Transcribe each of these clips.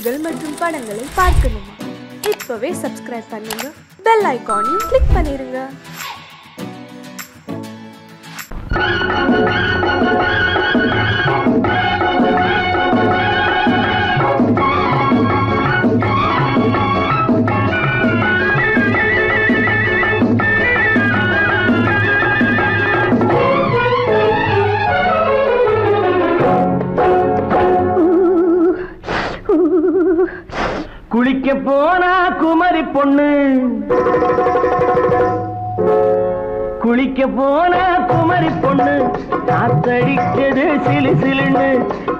நிகழ்ச்சிகள் மற்றும் படங்களை பார்க்கணுமா? இப்பவே சப்ஸ்கிரைப் பண்ணுங்க, பெல் ஐகானையும் கிளிக் பண்ணிருங்க. குளிக்க போனா குமரி பொண்ணு, குளிக்க போனா குமரி பொண்ணு, காத்தடிச்சது சிலு சிலுன்னு,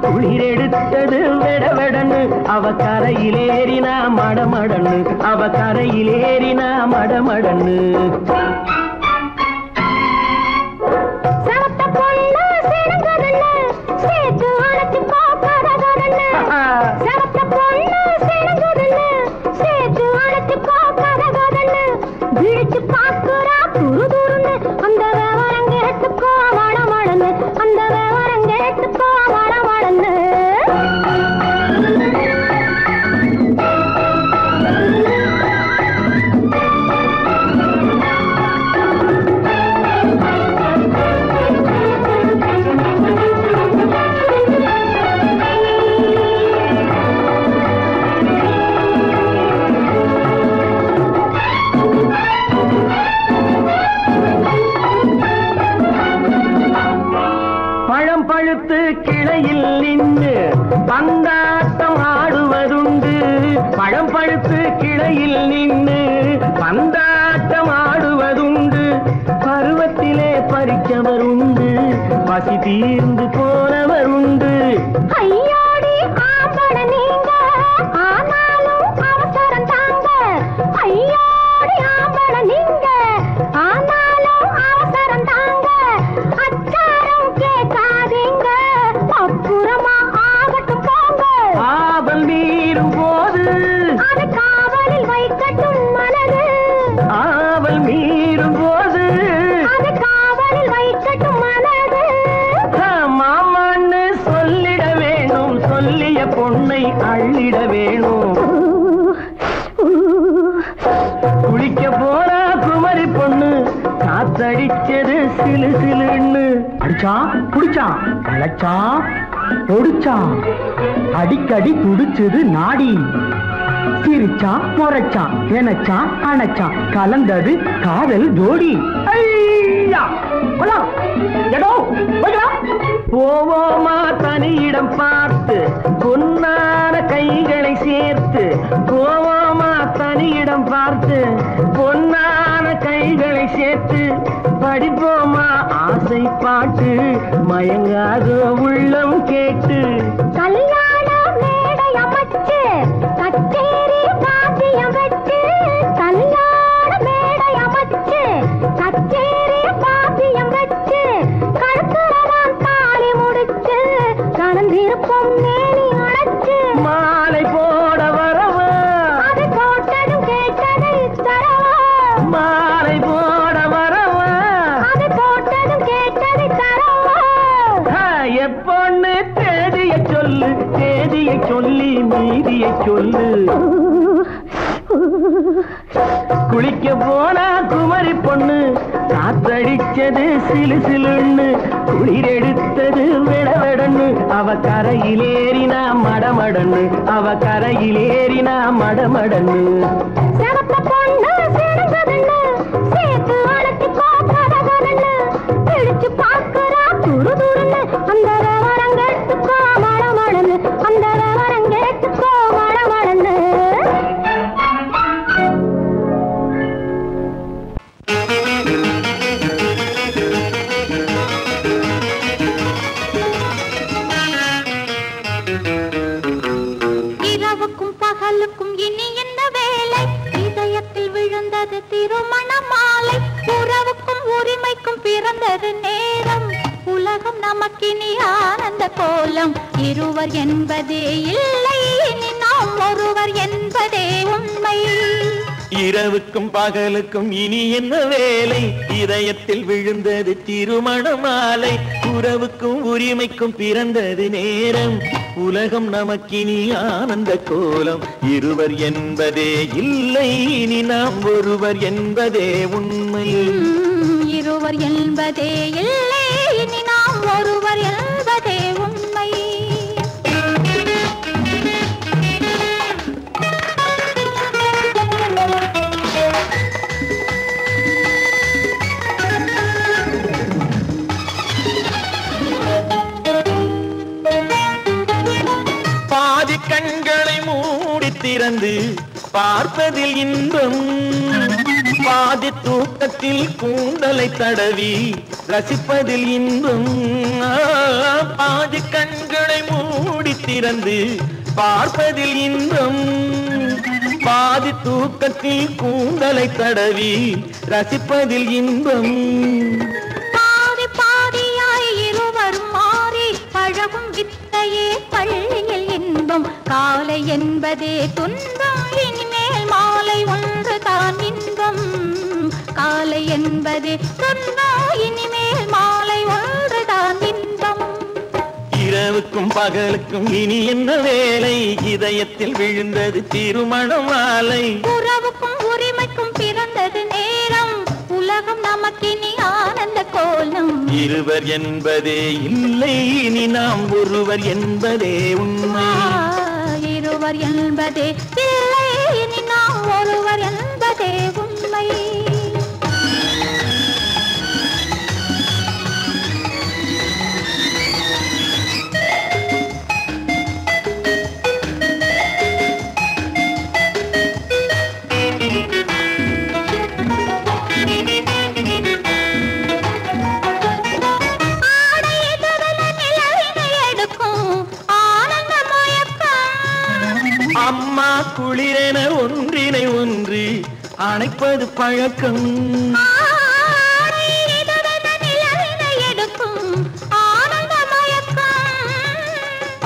குளிர் எடுத்தது வெட வெடன்னு, அவ கரையிலேறினா மடமடன்னு, அவ கரையிலேறினா மடமடன்னு. கிளையில் நின்று பந்தாட்டம் ஆடுவதுண்டு, பழம் பழுத்து கிளையில் நின்று பந்தாட்டம் ஆடுவதுண்டு, பருவத்திலே பறிச்சவருண்டு, பசி தீர்ந்து போனவருண்டு. ஐயோடி ஆம்பட நீங்க ஆனாலும் அவசரம் தாங்க, ஐயோடி ஆம்பட நீங்க ஆனாலும் அவசரம் தாங்க, அச்சாரம் கேட்காதீங்க அப்புறமா ஆகட்டும் போங்க. ஆவல் மீறும் போது அது காவலில் வைக்கட்டும் மனது, ஆவல் மீறும் போது அது காவலில் வைக்கட்டும் மனது. மாமான்னு சொல்லிட வேணும், சொல்லிய பொண்ணை அள்ளிட வேணும். குளிக்க போனா குமரி பொண்ணு, காத்தடிச்சது சிலு சிலுன்னு, அடிச்சான் புடிச்சான் அழைச்சான் பொடிச்சான், அடிக்கடி துடிச்சது நாடி, சிரிச்சான் முறைச்சான் நினைச்சான் அணைச்சான், கலந்தது காதல் ஜோடி. போவோமா தனியிடம் பார்த்து பொன்னான கைகளை சேர்த்து, போவோமா தனியிடம் பார்த்து பொன்னான கைகளை சேர்த்து, படிப்போமா ஆசை பாட்டு மயங்காத உள்ளம் கேட்டு. கல்யாண மேடை அமைச்சு கச்சேரி வாத்தியம் வச்சு, கல்யாண மேடை அமைச்சு கச்சேரி வாத்தியம் வச்சு, கழுத்துறதான் தாலி முடிச்சு கலந்திருப்போம் மேனி அழைச்சு, மாலை போட வரவா அது போட்டதும் கேட்டதை தரவா, மாலை போட வரவா அது போட்டதும் கேட்டதை தரவா. எப்பொண்ணு தேதிய சொல்லு, தேதிய சொல்லி மீதிய சொல்லு. குளிக்க போனா குமரி பொண்ணு, காத்தடிச்சது சிலு சிலுன்னு, குளிர் எடுத்தது வெடவெடன்னு, அவ கரையிலேறினா மடமடன்னு, அவ கரையிலேறினா மடமடன்னு. சிவத்த பொண்ணு சிறந்ததுன்னு சேர்த்து அழைச்சி கோப்பதன்னு, பிடிச்சு பார்க்கறா துரு துருன்னு, அந்த விவரங்கெட்டுக்கோ மடமடன்னு, அந்த விவரங்கெட்டுக்கோ மடமடன்னு. இரவுக்கும் பகலுக்கும் இனி என்ன வேலை, இதயத்தில் விழுந்தது திருமண மாலை, உறவுக்கும் உரிமைக்கும் பிறந்தது நேரம், உலகம் நமக்கினி ஆனந்த கோலம், இருவர் என்பதே இல்லை இனி நாம் ஒருவர் என்பதே உண்மை. இரவுக்கும் பகலுக்கும் இனி என்ன வேலை இதயத்தில் விழுந்தது திருமண மாலை உறவுக்கும் உரிமைக்கும் பிறந்தது நேரம் உலகம் நமக்கினி ஆனந்த கோலம் இருவர் என்பதே இல்லை இனி நாம் ஒருவர் என்பதே உண்மை இருவர் என்பதே இல்லை இனி நாம் ஒருவர் என்பதே உண்மை பாதி கண்களை மூடி திறந்து பார்ப்பதில் இன்பம் பாதி தூக்கத்தில் கூந்தலை தடவி ரசிப்பதில் இன்பம் பாதி கண்களை மூடி திறந்து பார்ப்பதில் இன்பம் பாதி தூக்கத்தில் கூந்தலை தடவி ரசிப்பதில் இன்பம் பாதி பாதியாய் இருவர் மாறி பழகும் வித்தையே பள்ளியில் இன்பம் காலை என்பதே துன்பம் இனிமேல் மாலை ஒன்று தான் இன்பம் காலை என்பதே துன்பம் இனிமேல் மாலை ஒன்று தான் இன்பம் இரவுக்கும் பகலுக்கும் இனி என்ன வேலை இதயத்தில் விழுந்தது திருமண மாலை உறவுக்கும் உரிமைக்கும் பிறந்தது நேரம் உலகம் நமக்கினி ஆனந்த கோலம் இருவர் என்பதே இல்லை இனி நாம் ஒருவர் என்பதே உண்மை இருவர் என்பதே இல்லை இனி நாம் ஒருவர் என்பதே உண்மை அம்மா குளிரென ஒன்றினை ஒன்று அணைப்பது பழக்கம்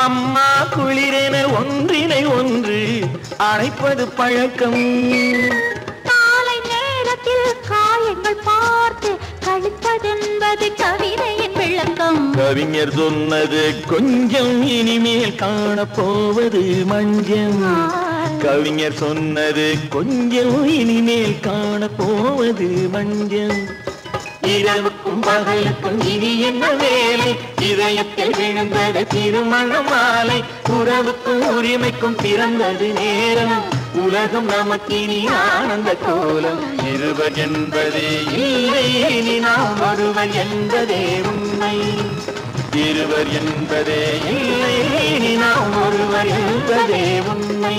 அம்மா குளிரென ஒன்றினை ஒன்று அணைப்பது பழக்கம் காலை நேரத்தில் காயங்கள் பார்த்து கழிப்பதென்பது கவிதையின் விளக்கம் கவிஞர் சொன்னது கொஞ்சம் இனிமேல் காணப்போவது மஞ்சம் கவிஞர் சொன்னது கொஞ்சம் இனிமேல் காணப்போவது மஞ்சம் இரவுக்கும் பகலுக்கும் இனி என்ன வேலை இதயத்தில் விழுந்தது திருமண மாலை உறவுக்கும் உரிமைக்கும் பிறந்தது நேரம் உலகம் நமக்கினி ஆனந்த கோலம் இருவர் என்பதே இல்லை இனி நாம் ஒருவர் என்பதே உண்மை இருவர் என்பதே இல்லை இனி நாம் ஒருவர் என்பதே உண்மை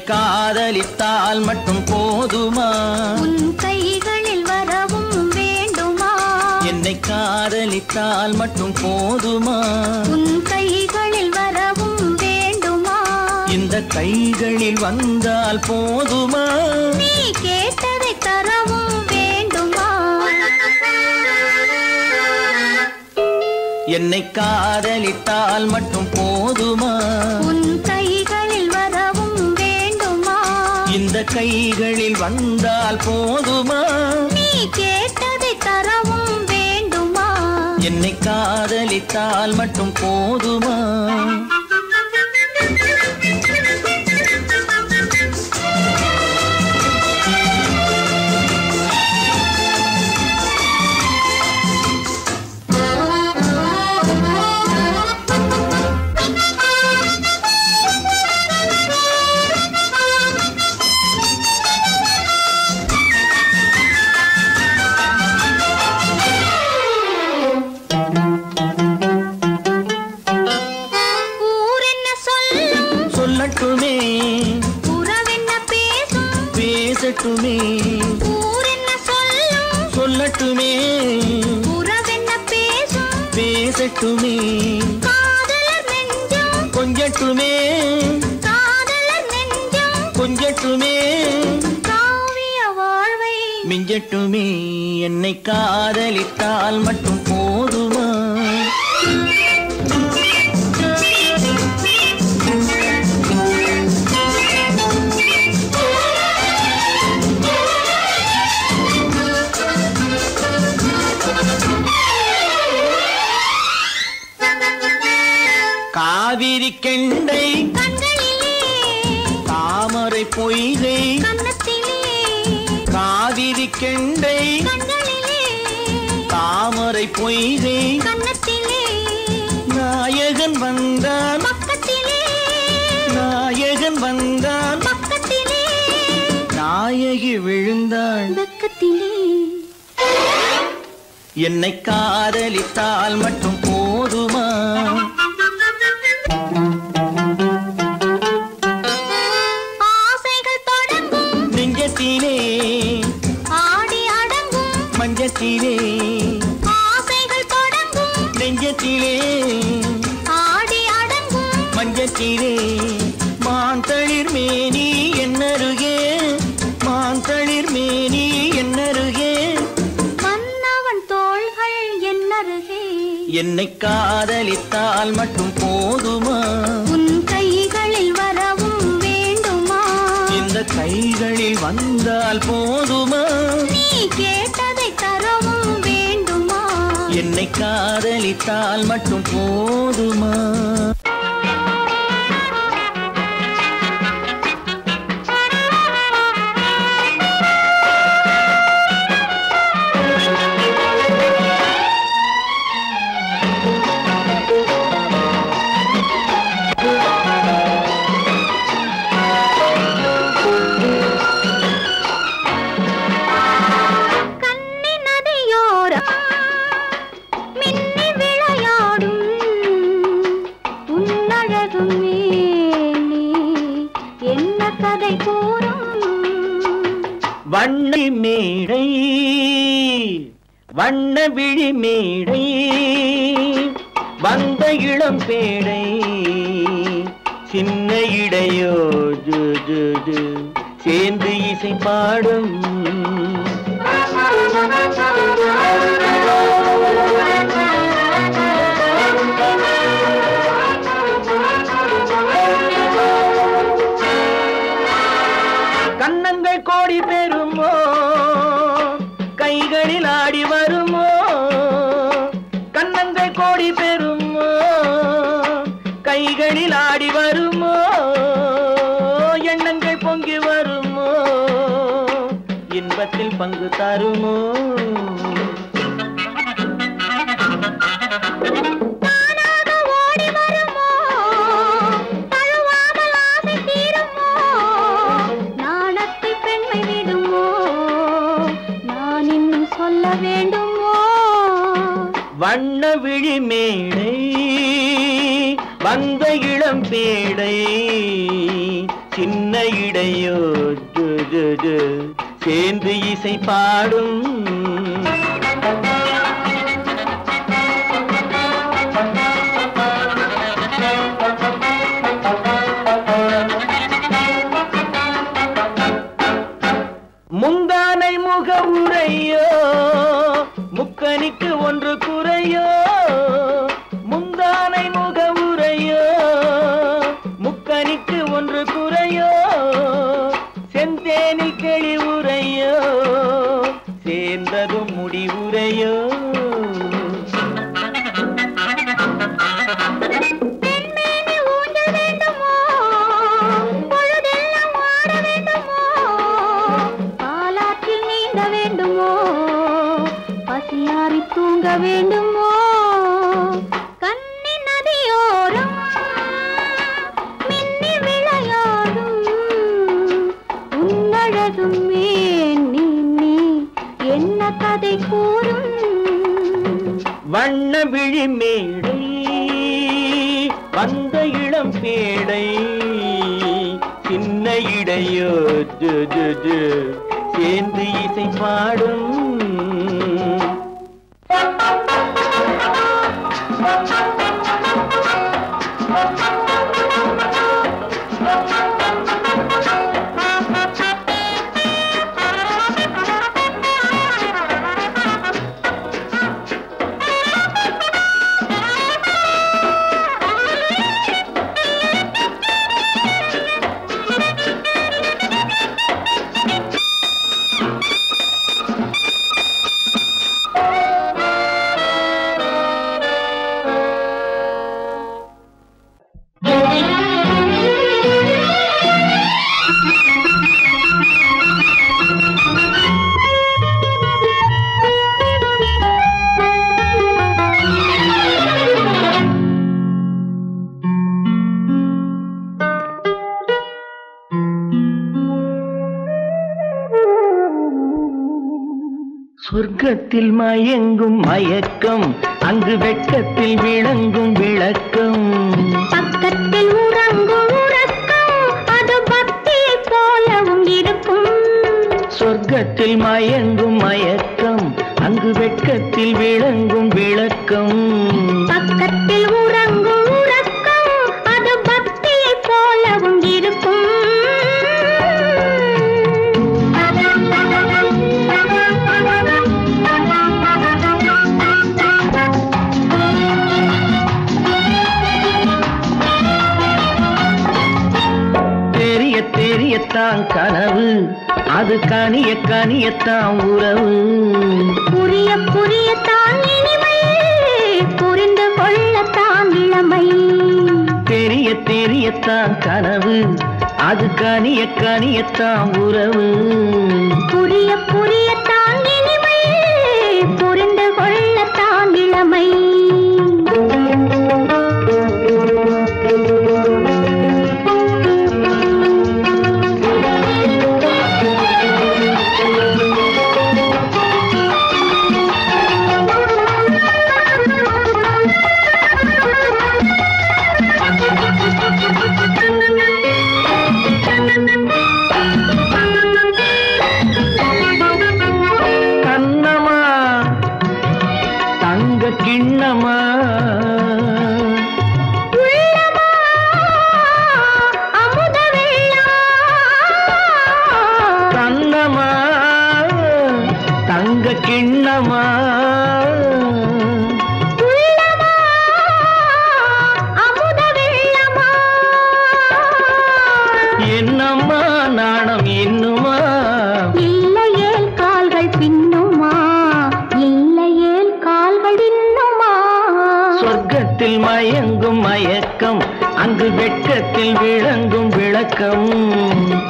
காதலித்தால் மட்டும் போதுமா உன் கைகளில் வரவும் வேண்டுமா என்னை காதலித்தால் மட்டும் போதுமா உன் கைகளில் வரவும் வேண்டுமா இந்த கைகளில் வந்தால் போதுமா நீ கேட்டதை தரவும் வேண்டுமா என்னை காதலித்தால் மட்டும் போதுமா உன் கைகளில் வரவும் வேண்டுமா இந்த கைகளில் வந்தால் போதுமா நீ கேட்டதை தரவும் வேண்டுமா என்னை காதலித்தால் மட்டும் போதுமா சொல்லட்டுமே ஊர் என்ன சொல்லும் சொல்லட்டுமே உறவென்ன பேசும் பேசட்டுமே காதலர் நெஞ்சம் கொஞ்சட்டுமே காதலர் நெஞ்சம் கொஞ்சட்டுமே காவிய வாழ்வை மிஞ்சட்டுமே என்னை காதலித்தால் மட்டும் போதுமா காவிரி கெண்டை கண்களிலே தாமரை பொய்கை கன்னத்திலே காவிரி கெண்டை கண்களிலே தாமரை பொய்கை கன்னத்திலே நாயகன் வந்தான் பக்கத்திலே நாயகன் வந்தான் பக்கத்திலே நாயகி விழுந்தாள் பக்கத்திலே என்னை காதலித்தால் மட்டும் போதுமா ஆசைகள் தொடங்கும் நெஞ்சத்திலே ஆடி அடங்கும் மஞ்சத்திலே ஆசைகள் தொடங்கும் நெஞ்சத்திலே ஆடி அடங்கும் மஞ்சத்திலே மாந்தளிர் மேனி என்னருகே மாந்தளிர் மேனி என்னருகே மன்னவன் தோள்கள் என்னருகே என்னை காதலித்தால் மட்டும் போதுமா உன் கைகளில் வரவும் வேண்டுமா இந்த கைகளில் வந்தால் போதுமா நீ கேட்டதை தரவும் வேண்டுமா என்னை காதலித்தால் மட்டும் போதுமா கன்னி நதியோரம் மின்னி விளையாடும் உன்னழகும் மேனி என்ன கதை கூறும் வண்ண மேடை வண்ண விழி மேடை வந்த இளம் பேடை சின்ன இடையோ ஜு ஜு ஜு சேர்ந்து இசை பாடும் கன்னங்கள் கோடி பெறுமோ கைகளில் ஆடி வருமோ கன்னங்கள் கோடி பெறுமோ கைகளில் ஆடி வருமோ எண்ணங்கள் பொங்கி வருமோ இன்பத்தில் பங்கு தருமோ தானாக ஓடி வருமோ தழுவாமல் ஆசை தீருமோ நாணத்தை பெண்மை விடுமோ நான் இன்னும் சொல்ல வேண்டுமோ வண்ண விழி மேடை வந்த இளம் பேடை சின்ன இடையோ ஜு ஜு ஜு சேர்ந்து இசை பாடும் முந்தானை முக உரையோ முக்கனிக்கு ஒன்று குறையோ முந்தானை முக உரையோ முக்கனிக்கு ஒன்று குறையோ செந்தேனில் கிளி உரையோ சேர்ந்ததும் முடிவுரையோ பெண்மேனி ஊஞ்சல் வேண்டுமோ பொழுதெல்லாம் ஆட வேண்டுமோ பாலாற்றில் நீந்த வேண்டுமோ பசியாறி தூங்க வேண்டுமோ கன்னி நதியோரம் மின்னி விளையாடும் உன்னழகும் மேனி நீ என்ன கதை கூறும் வண்ண விழி மேடை வந்த இளம் பேடை சின்ன இடையோ ஜு ஜு ஜு ஏந்தி இசை பாடும் சொர்க்கத்தில் மயங்கும் மயக்கம் அங்கு வெட்கத்தில் விளங்கும் விளக்கம் பக்கத்தில் உறங்கும் உறக்கம் அது பக்தியை போலவும் இருக்கும் சொர்க்கத்தில் மயங்கும் மயக்கம் அங்கு வெட்கத்தில் விளங்கும் விளக்கம் பக்கத்தில் உறங்கும் உறக்கம் அது பக்தியை போலவும் இருக்கும் தெரியத்தான் கனவு அது கனிய கனியத்தான் உறவு புரிய புரியத்தான் இனிமை புரிந்து கொள்ளத்தான் இளமை தெரியத்தான் கனவு அது கனிய கனியத்தான் உறவு புரிய புரியத்தான் இனிமை புரிந்து கொள்ளத்தான் இளமை கிண்ணமா அமுத கண்ணமா தங்க கிண்ணமா அமுத வெள்ளமா என்னம்மா நாணம் இன்னுமா இல்லையே கால்கள் பின்னுமா இல்லையே கால்கள் இன்னுமா சொர்க்கத்தில் மயங்கும் மயக்கம் அங்கு வெட்கத்தில் விளங்கும் விளக்கம்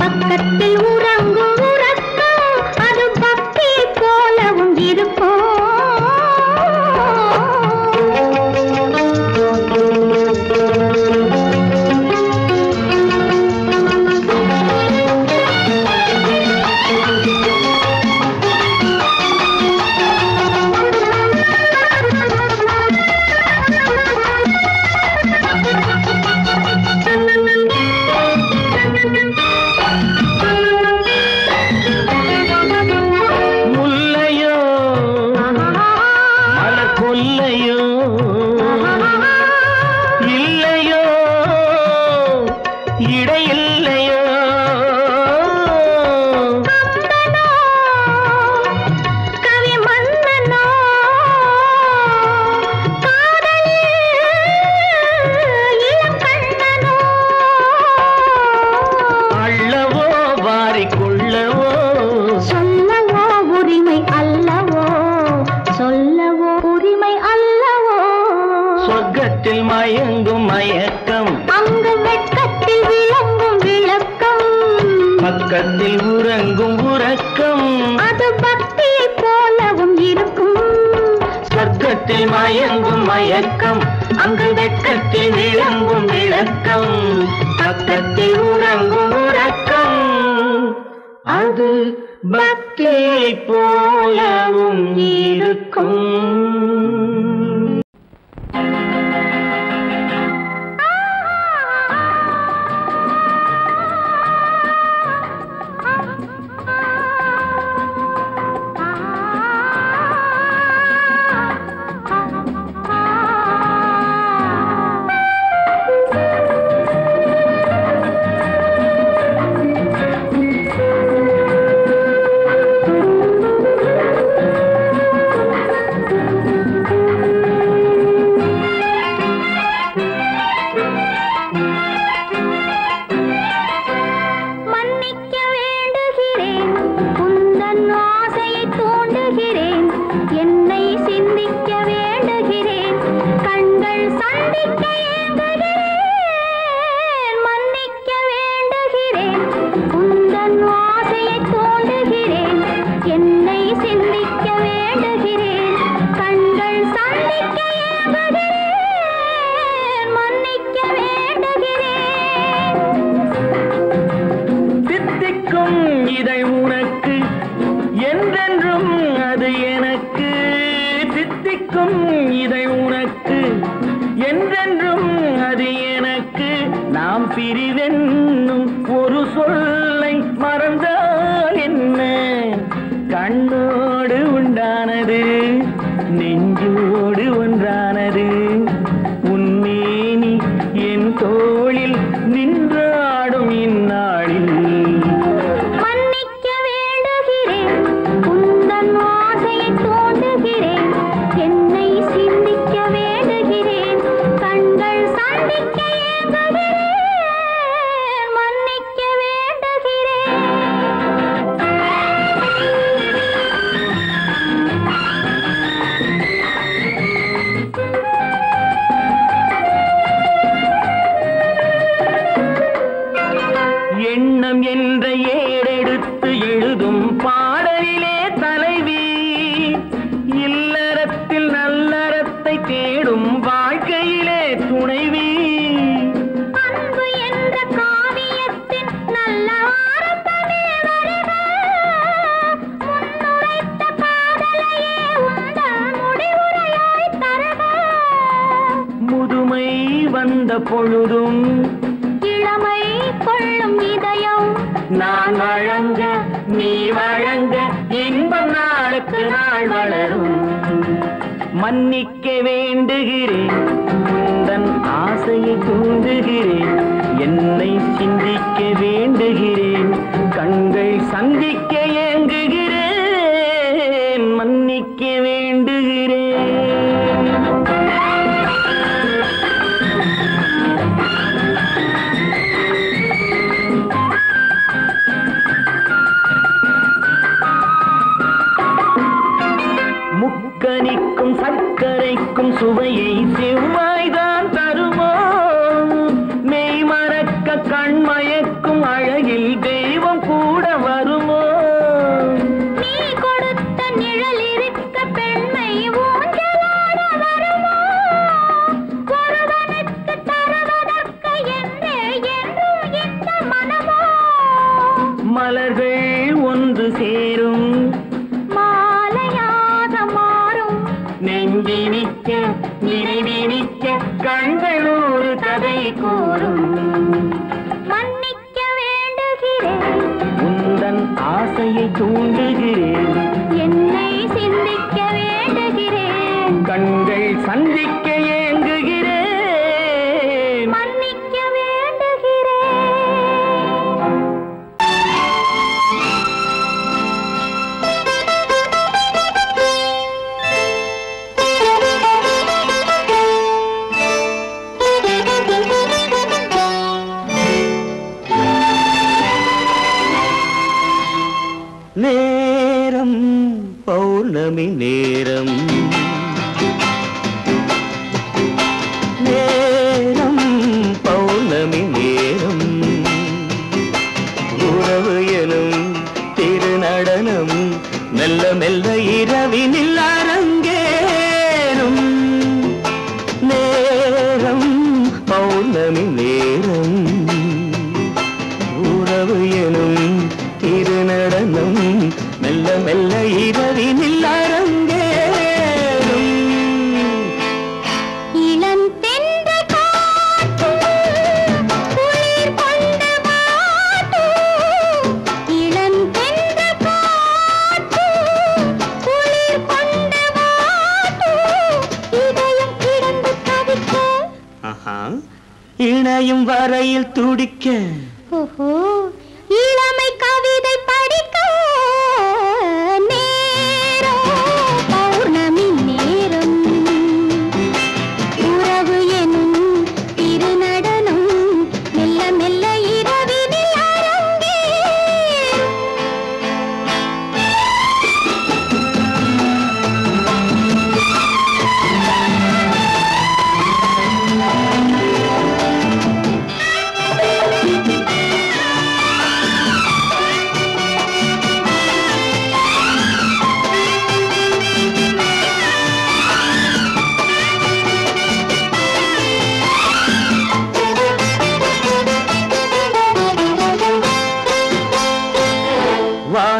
பக்கத்தில் உறங்கும் உறக்கம் அது பக்தி போலவும் இருக்கும் சொர்க்கத்தில் மயங்கும் மயக்கம் அங்கு வெட்கத்தில் விளங்கும் விளக்கம் பக்கத்தில் உறங்கும் உறக்கம் அது பக்தியை போலவும் இருக்கும் சொர்க்கத்தில் மயங்கும் மயக்கம் அங்கு வெட்கத்தில் விளங்கும் விளக்கம் பக்கத்தில் உறங்கும் உறக்கம் அது பக்தியை போலவும் இருக்கும். இதழ் உனக்கு என்றென்றும் அது எனக்கு தித்திக்கும் இதழ் உனக்கு என்றென்றும் அது எனக்கு நாம் பிரிவென்னும் ஒரு சொல்லை மறந்தால் என்ன கண்ணோடு உண்டானது நெஞ்சோடு ஒன்றானது உன்னேனி என் தோளில் நின்றாடும் இந்நாளில் மன்னிக்க வேண்டுகிறேன் உந்தன் ஆசையை தோண்டுகிறேன் என்னை சிந்திக்க வேண்டுகிறேன் கண்கள் சந்திக்க ஏங்குகிறேன் மன்னிக்க வேண்டுகிறேன் எண்ணம் என்ற ஏடெடுத்து எழுதும் பாடலிலே தலைவி இல்லறத்தில் நல்லறத்தை தேடும் வாழ்க்கையிலே துணைவி அன்பு என்ற காவியத்தின் நல்ல ஆரம்பமே வருக முன்னுரைத்த காதலையே உந்தன் முடிவுரையாய் தருக முதுமை வந்த பொழுதும் இளமை கொள்ளும் இதயம் நான் வழங்க நீ வழங்க இன்பம் நாளுக்கு நாள் வளரும் மன்னிக்க வேண்டுகிறேன் உந்தன் ஆசையை தூண்டுகிறேன் என்னை சிந்திக்க வேண்டுகிறேன் கண்கள் சந்திக்க ஏங்குகிறேன் மன்னிக்க வேண்டுகிறேன் முக்கனிக்கும் சர்க்கரைக்கும் சுவையை செவ்வாய்தான் தருமோ மெய் மறக்க கண்மயக்கும் அழகில் தெய்வம் கூட வருமோ நீ கொடுத்த நிழல் இருக்க பெண்மை ஊஞ்சலாட வருமோ ஒருவனுக்கு தருவதற்கு என்றே என்றும் இந்த மனமோ மலர்கள் ஒன்று சேரும் மாலையாக மாறும் நெஞ்சினிக்க நினைவினிக்க கண்கள் ஒரு கதை கூறும் மன்னிக்க வேண்டுகிறேன் உந்தன் ஆசையை தூண்டுகிறேன் என்னை சிந்திக்க வேண்டுகிறேன் கண்கள் சந்திக்க ஏங்குகிறேன் மன்னிக்க வேண்டுகிறேன் நேரம் பௌர்ணமி நேரம் நேரம் பௌர்ணமி நேரம் உறவு எனும் திருநடனம் மெல்ல மெல்ல இரவினில் அரங்கேறும் நேரம் பௌர்ணமி நேரம் உறவு எனும் திருநடனம் மெல்ல மெல்ல இரவினில் அரங்கேறும் இளம் தென்றல் காற்று குளிர் கொண்டு வாட்டும் இளம் தென்றல் காற்று குளிர் கொண்டு வாட்டும் இதயம் கிடந்து தவிக்க இணையும் வரையில் துடிக்க ஓஹோ இளமை கவிதை படிக்க நேரம் பௌர்ணமி நேரம் உறவு எனும் திருநடனம் மெல்ல மெல்ல இரவினில் அரங்கேறும்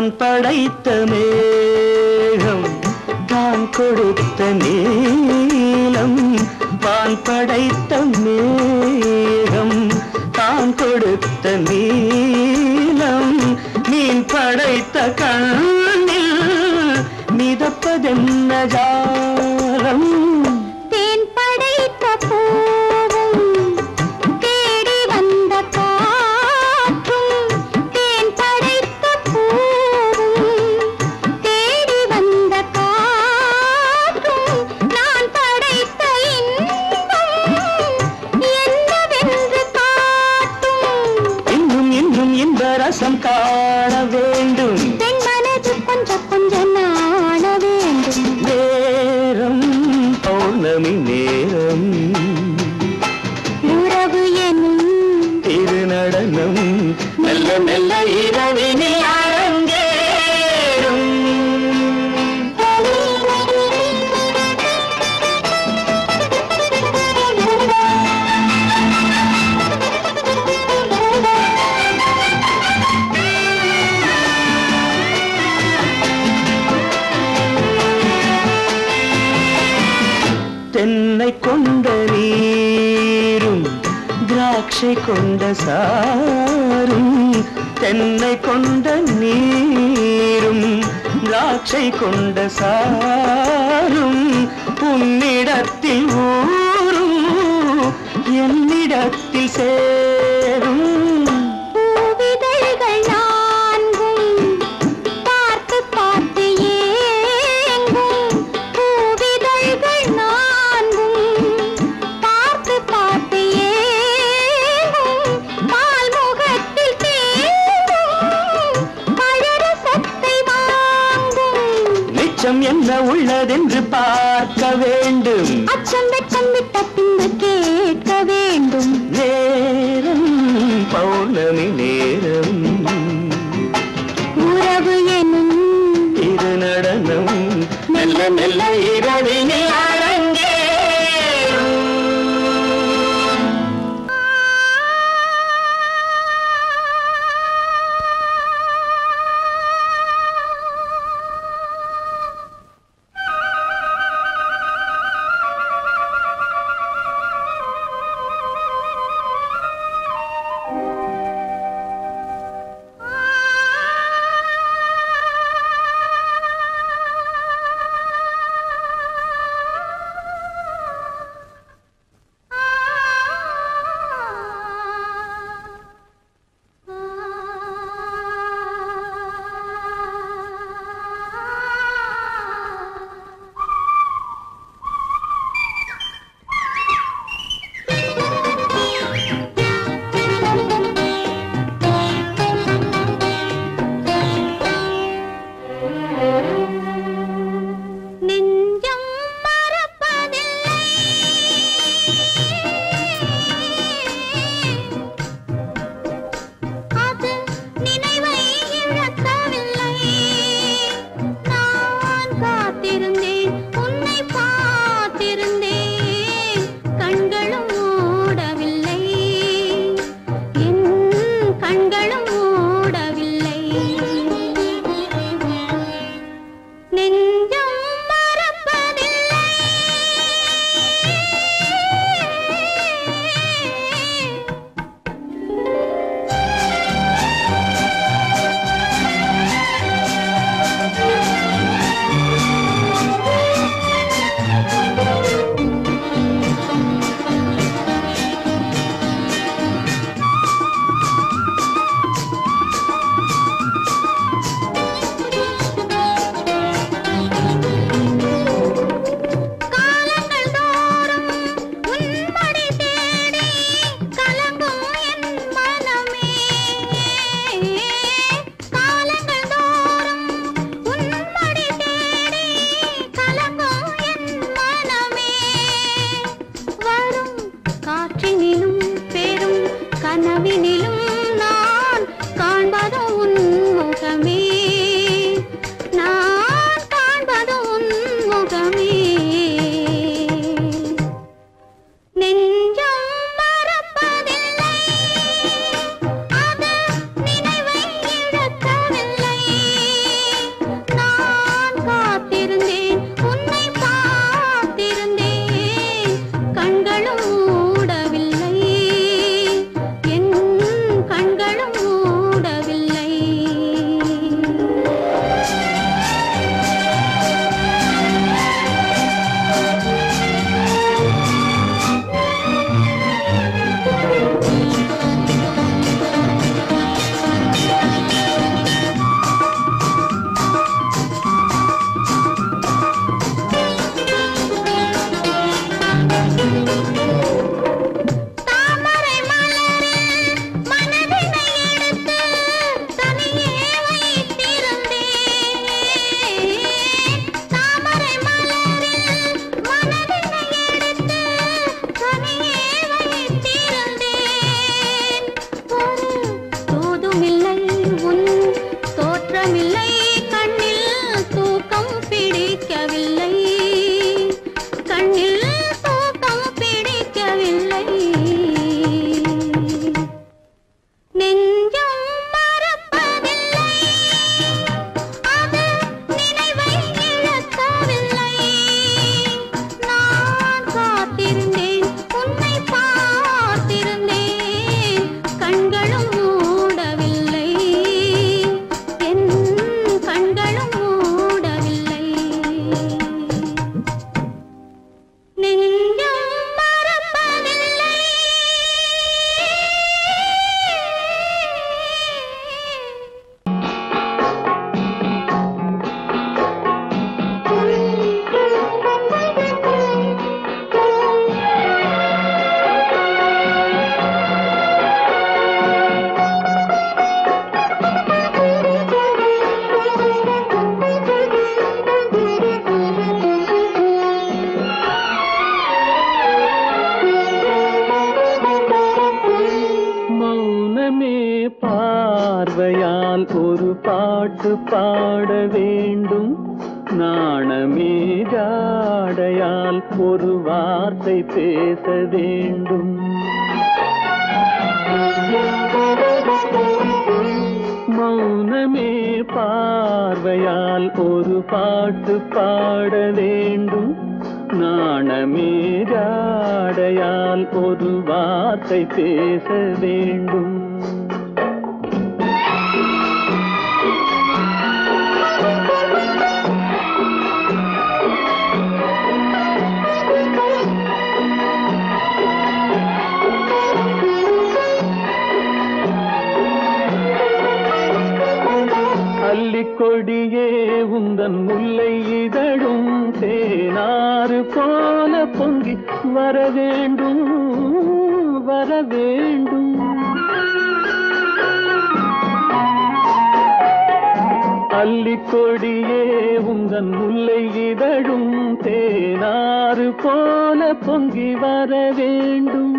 வான் படைத்த மேகம் தான் கொடுத்த நீலம் வான் படைத்த மேகம் தான் கொடுத்த நீலம் மீன் படைத்த கண்ணில் மிதப்பதென்ன ஜாலம் தேன் படைத்த பூவும் தேடி வந்த காற்றும் தேன் படைத்த பூவும் தேடி வந்த காற்றும் நான் படைத்த இன்பம் என்னவென்று காட்டும் இன்னும் இன்னும் இந்த ரசம் காண வேண்டும் பெண் மனது கொஞ்சம் கொஞ்சம் நாண வேண்டும் நேரம் பௌர்ணமி நேரம் உறவு எனும் திருநடனம் மெல்ல மெல்ல இரவினில் அரங்கேறும் தென்னை கொண்ட நீரும் திராட்சை கொண்ட சாரும் தென்னை கொண்ட நீரும் திராட்சை கொண்ட சாரும் உன்னிடத்தில் ஊரும் என்னிடத்தில் சேரும் பூவிதழ்கள் நான்கும் பார்த்து பார்த்து ஏங்கும் பூவிதழ்கள் நான்கும் பார்த்து பார்த்து ஏங்கும் பால் முகத்தில் தேங்கும் பழரசத்தை வாங்கும் நிச்சம் என்ன உள்ளதென்று பார்க்க வேண்டும் அச்சம் வெட்கம் விட்ட பின்பு கேட்க வேண்டும் நேரம் பௌர்ணமி நேரம் உறவு எனும் இது நடனம் மெல்ல மெல்ல இரவினில் அரங்கேறும் நெஞ்சம் மறப்பதில்லை அது நினைவை இழக்கவில்லை நான் காத்திருந்தேன் உன்னை பார்த்திருந்தேன் கண்களும் மூடவில்லை என் கண்களும் மூடவில்லை நெஞ்சம் மறப்பதில்லை காலங்கள் தோறும் உன்மடி தேடி கலங்கும் என் மனமே காலங்கள் தோறும் உன்மடி தேடி கலங்கும் என் மனமே வரும் காற்றினிலும் பெரும் கனவினிலும் நான் காண்பது உன் முகமே நான் காண்பது உன் முகமே நெஞ்சம் மறப்பதில்லை அது நினைவை இழக்கவில்லை மௌனமே பார்வையால் ஒரு பாட்டு பாட வேண்டும், நாணமே ஜாடையால் ஒரு வார்த்தை பேச வேண்டும். மௌனமே பார்வையால் ஒரு பாட்டு பாட வேண்டும், நாணமே ஜாடையால் ஒரு வார்த்தை பேச வேண்டும். கொடியே உந்தன் முல்லை இதழும் தேனாறு போல பொங்கி வர வேண்டும், வர வேண்டும். அல்லிக்கொடியே உந்தன் முல்லை இதழும் தேனாறு போல பொங்கி வர வேண்டும்.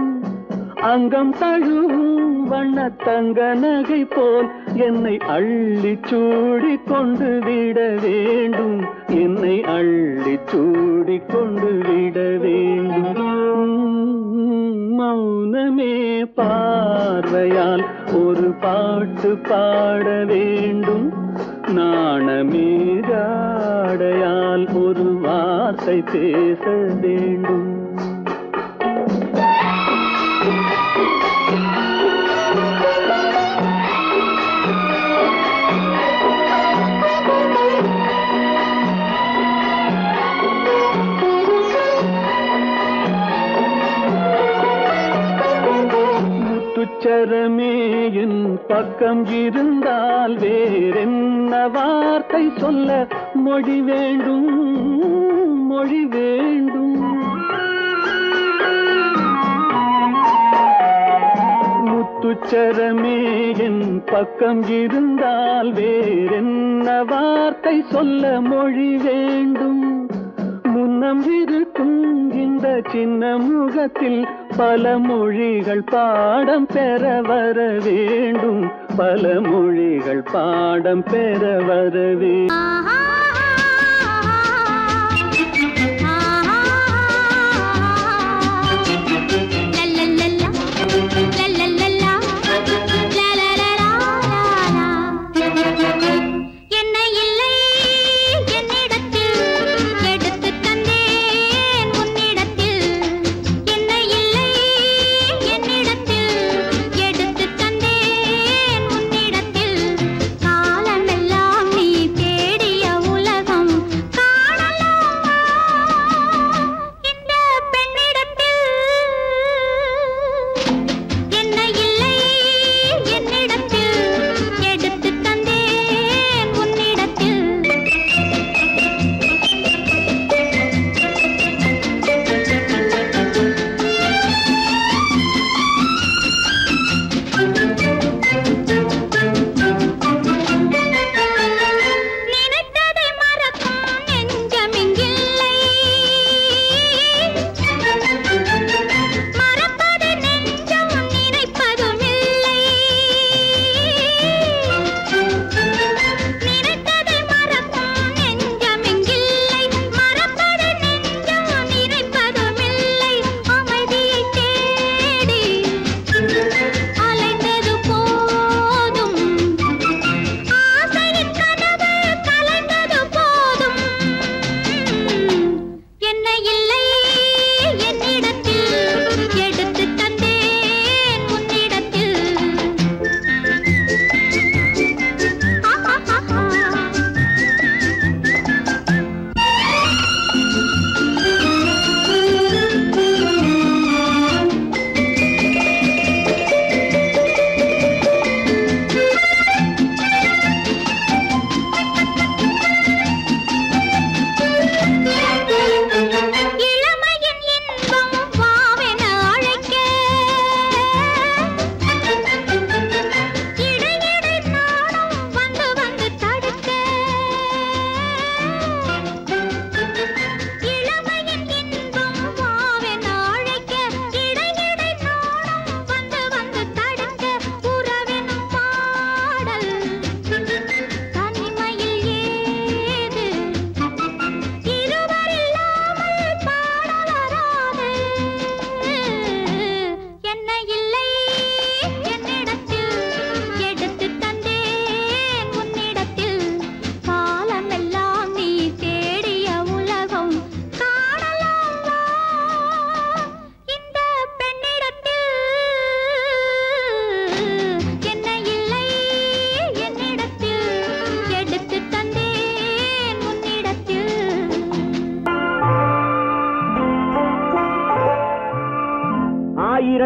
அங்கம் தழுவும் வண்ணத்தங்க நகை போல் என்னை அள்ளி சூடி கொண்டு விட வேண்டும், என்னை அள்ளி சூடி கொண்டு விட வேண்டும். மௌனமே பார்வையால் ஒரு பாட்டு பாட வேண்டும், நாணமே ஜாடையால் ஒரு வார்த்தை பேச வேண்டும். முத்துச்சரமே என் பக்கம் இருந்தால் வேறென்ன வார்த்தை சொல்ல மொழி வேண்டும், மொழி வேண்டும். முத்துச்சரமே என் பக்கம் இருந்தால் வேறென்ன வார்த்தை சொல்ல மொழி வேண்டும். முன்னம் இருக்கும் இந்த சின்ன முகத்தில் பல மொழிகள் பாடம் பெற வர வேண்டும், பல மொழிகள் பாடம் பெற வர வேண்டும். காலமெல்லாம் நீ தேடிய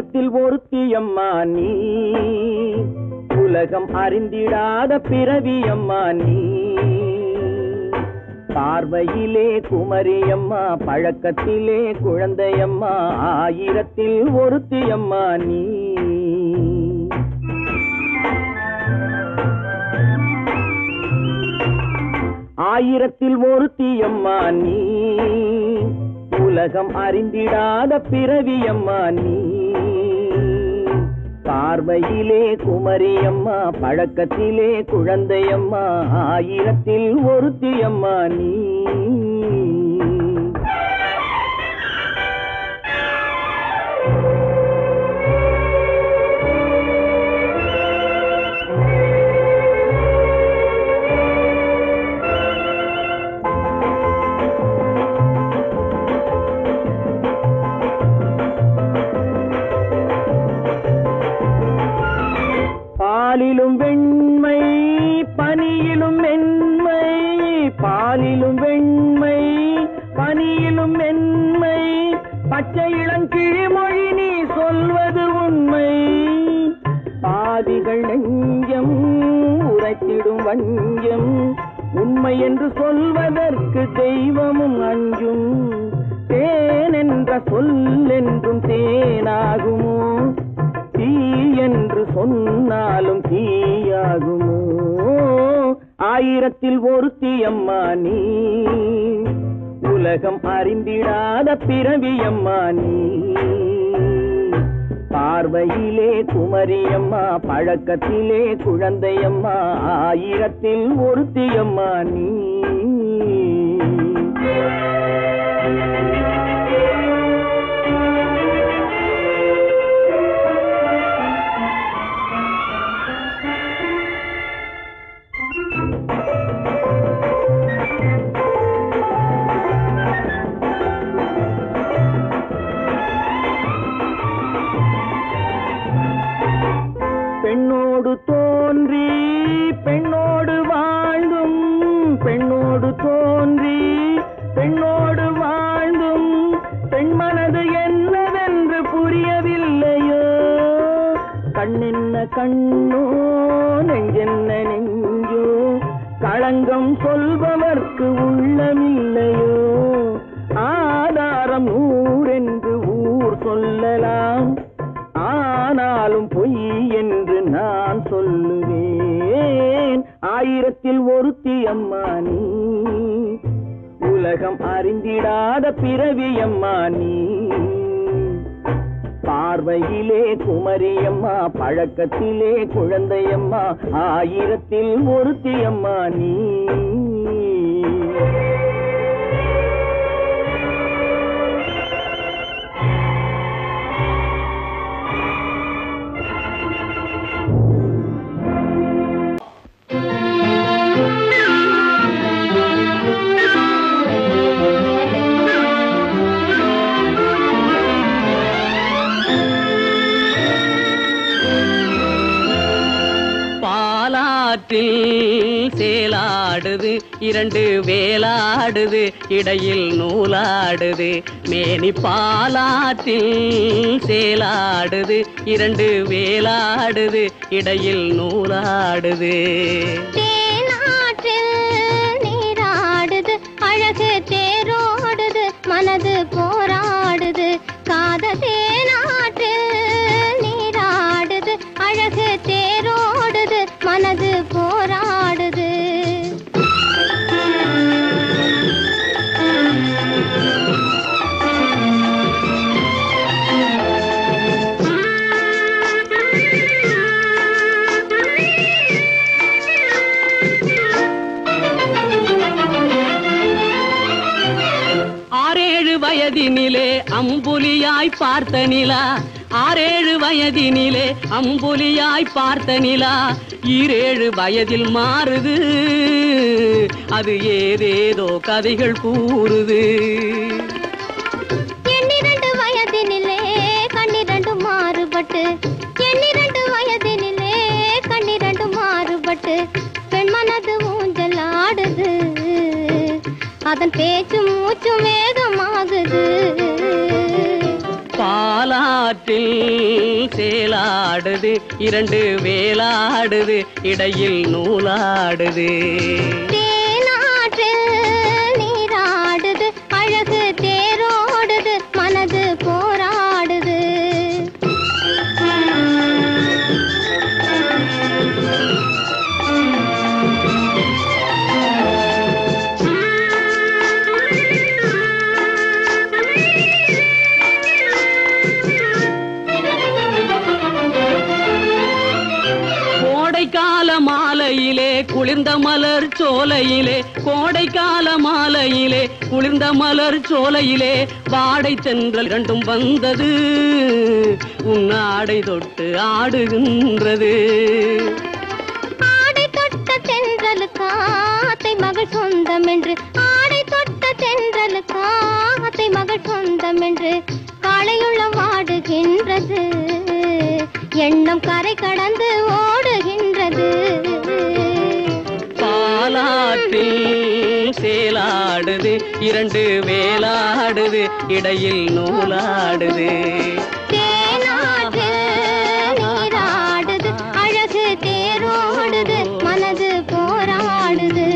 ஆயிரத்தில் ஒருத்தியம்மா நீ, உலகம் அறிந்திடாத பிறவியம்மா நீ. பார்வையிலே குமரியம்மா, பழக்கத்திலே குழந்தையம்மா, ஆயிரத்தில் ஒருத்தியம்மா நீ. ஆயிரத்தில் ஒருத்தியம்மா நீ, உலகம் அறிந்திடாத பிறவியம்மா நீ. பார்வையிலே குமரியம்மா, பழக்கத்திலே குழந்தையம்மா, ஆயிரத்தில் ஒருத்தியம்மா நீ. பாலிலும் வெண்மை பனியிலும் மென்மை, பாலிலும் வெண்மை பனியிலும் மென்மை, பச்சை இளங்கிழிமொழி நீ சொல்வது உண்மை. பாதிகள் நெஞ்சம் உரைத்திடும் வஞ்சம், உண்மை என்று சொல்வதற்கு தெய்வமும் அஞ்சும். தேன் என்ற சொல் என்றும் தேனாகுமோ, தீ என்று சொன்னாலும் தீயாகுமோ. ஆயிரத்தில் ஒருத்தியம்மா நீ, உலகம் அறிந்திடாத பிறவியம்மா நீ. பார்வையிலே குமரியம்மா, பழக்கத்திலே குழந்தையம்மா, ஆயிரத்தில் ஒருத்தியம்மா நீ. பெண்ணோடு தோன்றி பெண்ணோடு வாழ்ந்தும், பெண்ணோடு தோன்றி பெண்ணோடு வாழ்ந்தும், பெண் மனது என்னவென்று புரியவில்லையோ. கண்ணென்ன கண்ணோ, நெஞ்சென்ன நெஞ்சோ, களங்கம் சொல்பவர்க்கு உள்ளமில்லையோ. ஆதாரம் ஊரென்று ஊர் சொல்லலாம், ஆனாலும் பொய் என்று நான் சொல்லுவேன். ஆயிரத்தில் ஒருத்தியம்மா நீ, உலகம் அறிந்திடாத பிறவியம்மா நீ. பார்வையிலே குமரியம்மா, பழக்கத்திலே குழந்தையம்மா, ஆயிரத்தில் ஒருத்தியம்மா நீ. சேலாடுது இரண்டு வேலாடுது, இடையில் நூலாடுது. மேனி பாலாற்றில் சேலாடுது இரண்டு வேலாடுது, இடையில் நூலாடுது. தேனாற்றில் நீராடுது, அழகு தேரோடுது, மனது போராடுது. காதல் தேனாற்றில் நீராடுது, அழகு தேரோடுது, மனது போராடுது. வயதினிலே அம்புலியாய் பார்த்த நிலா, 6-7 வயதினிலே அம்புலியாய் பார்த்த நிலா, 7 வயதில் மாறுது, அது ஏதேதோ கதைகள் கூறுது. 12 வயதினிலே கண்ணிரண்டு மாறுபட்டு, 12 வயதினிலே கண்ணிரண்டு மாறுபட்டு, பெண் மனது ஊஞ்சல் ஆடுது, அதன் பேச்சு மூச்சு வேகமாகுது. பாலா பாலாற்றில் சேலாடுது இரண்டு வேலாடுது இடையில் நூலாடுது தேனாற்றில் நீராடுது அழகு தேரோடுது மனது போராடுது கோடைக்கால மாலையிலே குளிர்ந்த மலர் சோலையிலே கோடைக்கால மாலையிலே குளிர்ந்த மலர் சோலையிலே வாடை தென்றல் இரண்டும் வந்தது உன்னாடை தொட்டு ஆடுகின்றது ஆடை தொட்ட தென்றலுக்கு ஆத்தை மகள் சொந்தம் என்று ஆடை தொட்ட தென்றலுக்கு ஆத்தை மகள் சொந்தம் என்று காளையுள்ளம் வாடுகின்றது எண்ணம் கரை கடந்து ஓடுகின்றது பாலாற்றில் சேலாடுது இரண்டு வேலாடுது இடையில் நூலாடுது தேனாற்றில் நீராடுது அழகு தேரோடுது மனது போராடுது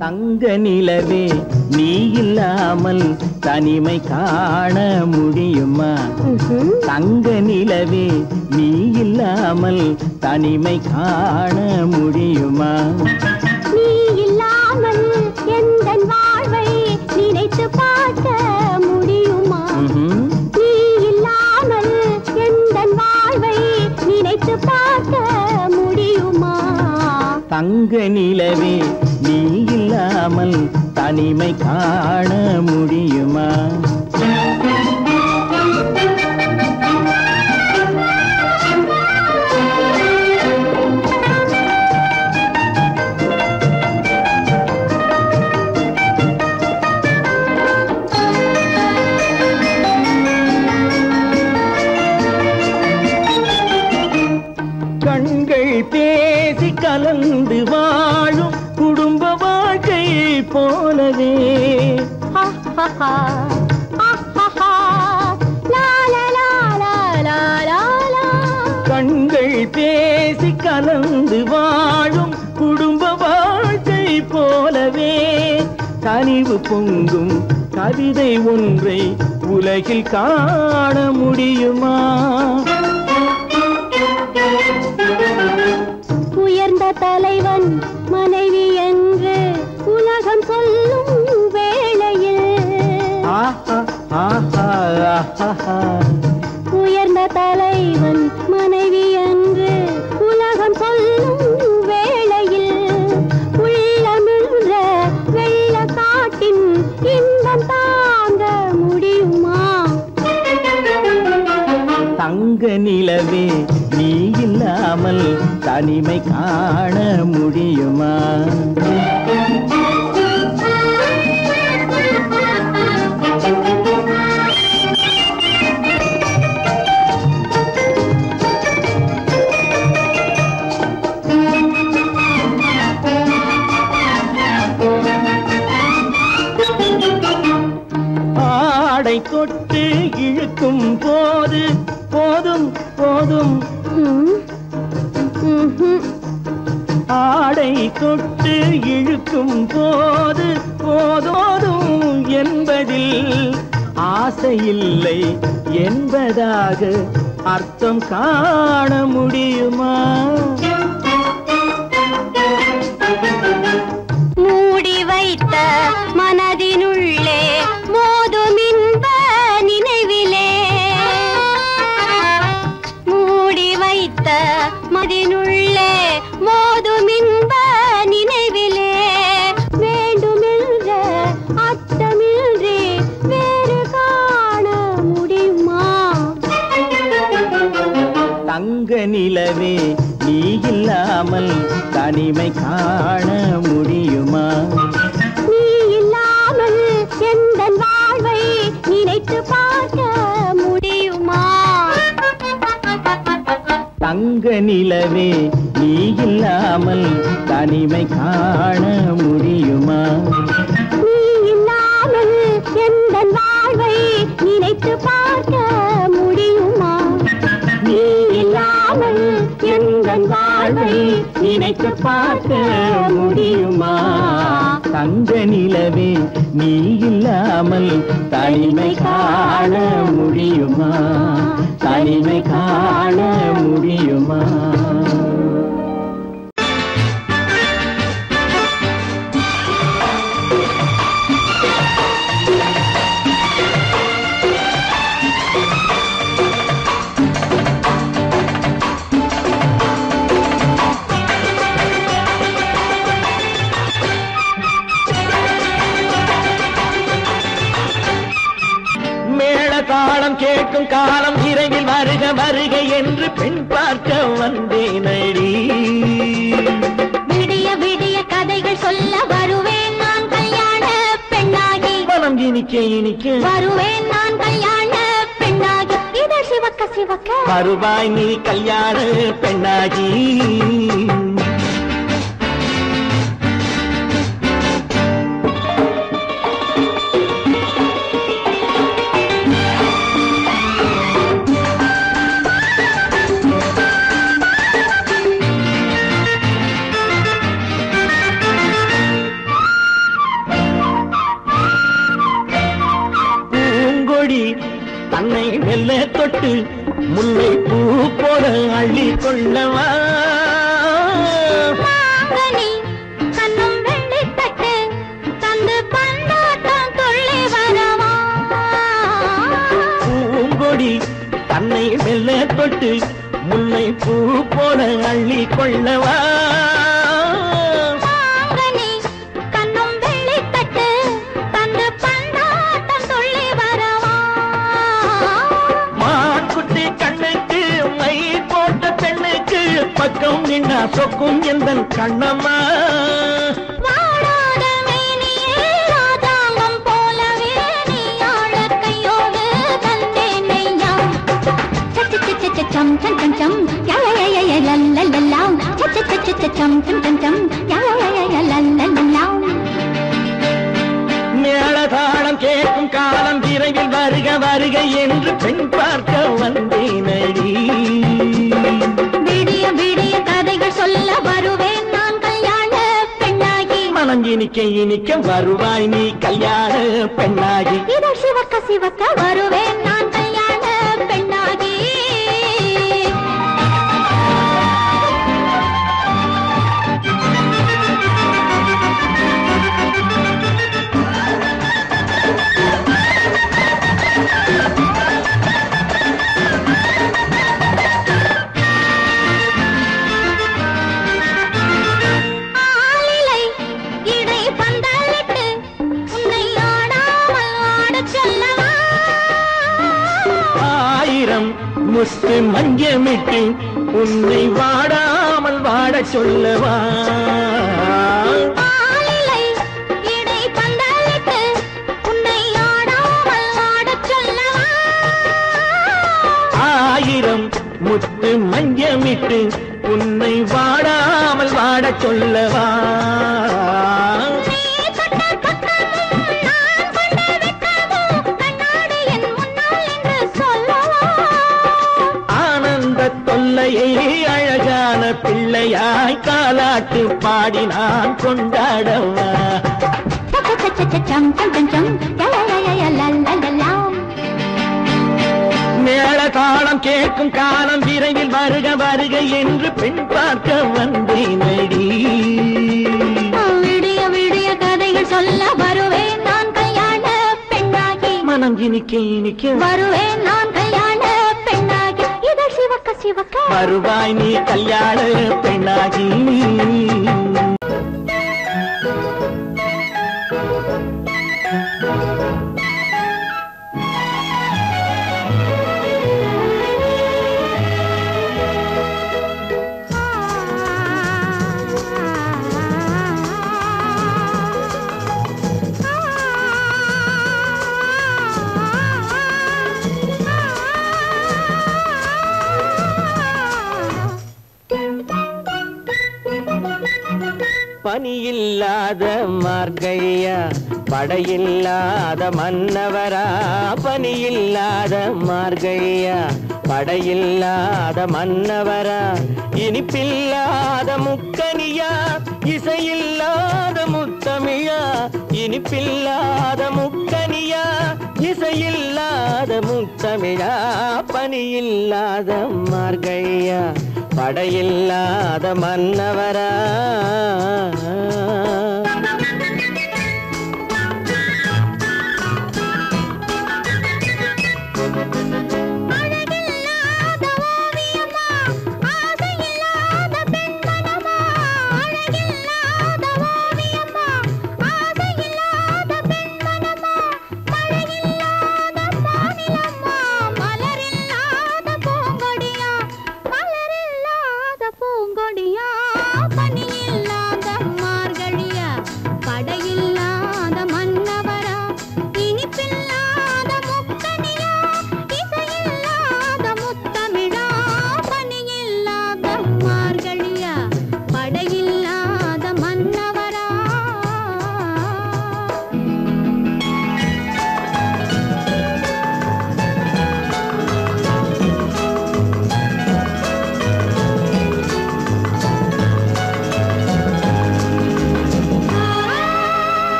தங்க நிலவே நீ இல்லாமல் தனிமை காண முடியுமா தங்க நிலவே நீ இல்லாமல் தனிமை காண முடியுமா நீ இல்லாமல் எந்தன் வாழ்வை நினைத்து பார்க்க முடியுமா நீ இல்லாமல் எந்தன் வாழ்வை நினைத்து பார்க்க முடியுமா தங்க நிலவே நீ இல்லாமல் தனிமை காண முடியுமா கண்கள் பேசி கலந்து வாழும் குடும்ப வாழ்க்கை போலவே கண்கள் பேசி கலந்து வாழும் குடும்ப வாழ்க்கை போலவே கனிவு பொங்கும் கவிதை ஒன்றை உலகில் காண முடியுமா உயர்ந்த தலைவன் மனைவி என்று உலகம் சொல்லும் வேளையில் உயர்ந்த தலைவன் மனைவி என்று உலகம் சொல்லும் வேளையில் உள்ளமிழ்ற வெள்ள காட்டின் இன்பம் தாங்க முடியுமா தங்க நிலவே நீ இல்லாமல் தனிமை காண முடியுமா ஆடை தொட்டு இழுக்கும் போது போதும் போதும் ஆடை தொட்டு இழுக்கும் போது போதோதும் என்பதில் ஆசையில்லை என்பதாக அர்த்தம் காண முடியுமா மூடி வைத்த மனதினுள்ளே மோதும் இன்ப நினைவிலே மூடி வைத்த மதினுள்ளே மோதும் இன்ப நினைவிலே வேண்டுமென்ற அர்த்தமின்றி வேறு காண தங்க நிலவே நீ இல்லாமல் தனிமை காண முடியுமா? நீ இல்லாமல் எந்தன் வாழ்வை நினைத்து பார்க்க முடியுமா? தங்க நிலவே நீ இல்லாமல் தனிமை காண முடியுமா? நீ இல்லாமல் எந்தன் வாழ்வை நினைத்து பார்க்க முடியுமா? நீ இல்லாமல் எந்தன் வாழ்வை நினைத்து பார்க்க முடியுமா? தங்க நிலவே நீ இல்லாமல் தனிமை காண முடியுமா? தனிமை காண முடியுமா? தாளம் கேட்கும் காலம் விரைவில் வருக வருக என்று பெண் பார்க்க வந்தேனடி. விடிய விடிய கதைகள் சொல்ல வருவேன் நான் கல்யாண பெண்ணாகி. மனம் இனிக்க இனிக்க வருவேன் நான் கல்யாண பெண்ணாகி. இதழ் சிவக்க சிவக்க வருவாய் நீ கல்யாண பெண்ணாகி. தன்னை மெல்ல தொட்டு முல்லை பூ போல அள்ளி கொள்ளவா? கண்ணும் வெள்ளி தட்டு தந்து பந்தாட்டம் துள்ளி வரவா? பூங்கொடி தன்னை மெல்ல தொட்டு முல்லை பூ போல அள்ளி கொள்ளவா? பக்கம் நின்னா சொக்கும் எந்தன் கண்ணம்மா. வாடாத மேனியே ராதாங்கம் போலவே நீ ஆழ கையோடு தந்தேன் நெய்யா. சம் சம் சம் சம் யய லல்லல்லாம். சம் சம் சம் சம் யய லல்லல்லாம். மேளதாளம் கேட்கும் காலம் விரைவில் வருக வருக என்று பெண் பார்க்க வந்தேனடி. விடிய விடிய கதைகள் சொல்ல வருவேன் நான் கல்யாண பெண்ணாகி. மனம் இனிக்க இனிக்க வருவாய் நீ கல்யாண பெண்ணாகி. இதழ் சிவக்க சிவக்க வருவேன் நான் கல்யாண பெண்ணாகி. முத்து மஞ்சமிட்டு உன்னை வாடாமல் வாட சொல்லவா? ஆயிரம் முத்து மஞ்சமிட்டு உன்னை வாடாமல் வாட சொல்லவா? அழகான பிள்ளையாய் காலாட்டு பாடி நான் கொண்டாடவா? மேளதாளம் கேட்கும் காலம் விரைவில் வருக வருக என்று பெண் பார்க்க வந்தேனடி. விடிய விடிய கதைகள் சொல்ல வருவேன் நான் கல்யாண பெண்ணாகி. மனம் இனிக்க இனிக்க வருவேன் நான் கல்யாண பெண்ணாகி. இதழ் சிவக்க சிவக்க வருவாய் நீ கல்யாண பெண்ணாகி. பனியில்லாத மார்கழியா படையில்லாத மன்னவரா பனியில்லாத மார்கழியா படையில்லாத மன்னவரா இனிப்பில்லாத முக்கனியா இசையில்லாத முத்தமிழா இனிப்பில்லாத முக்கனியா இசையில்லாத முத்தமிழா பனியில்லாத மார்கழியா படையில்லாத மன்னவரா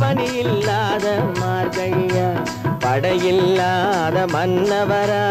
பனியில்லாத மார்கழியா படையில்லாத மன்னவரா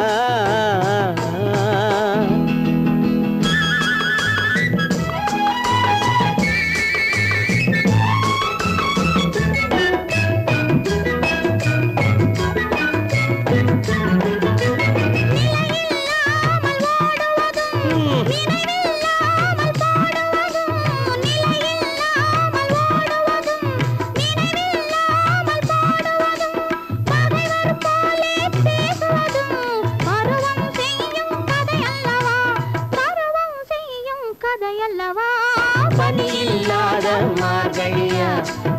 பனியில்லாத மார்கழியா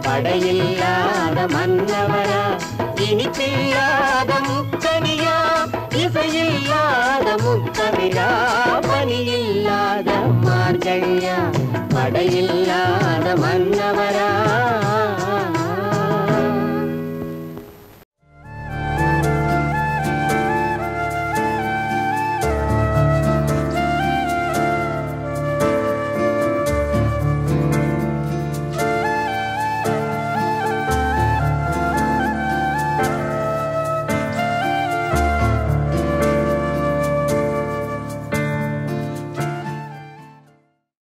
படையில்லாத மன்னவரா இனிப்பில்லாத முக்கனியா இசையில்லாத முத்தமிழா பனியில்லாத மார்கழியா படையில்லாத மன்னவரா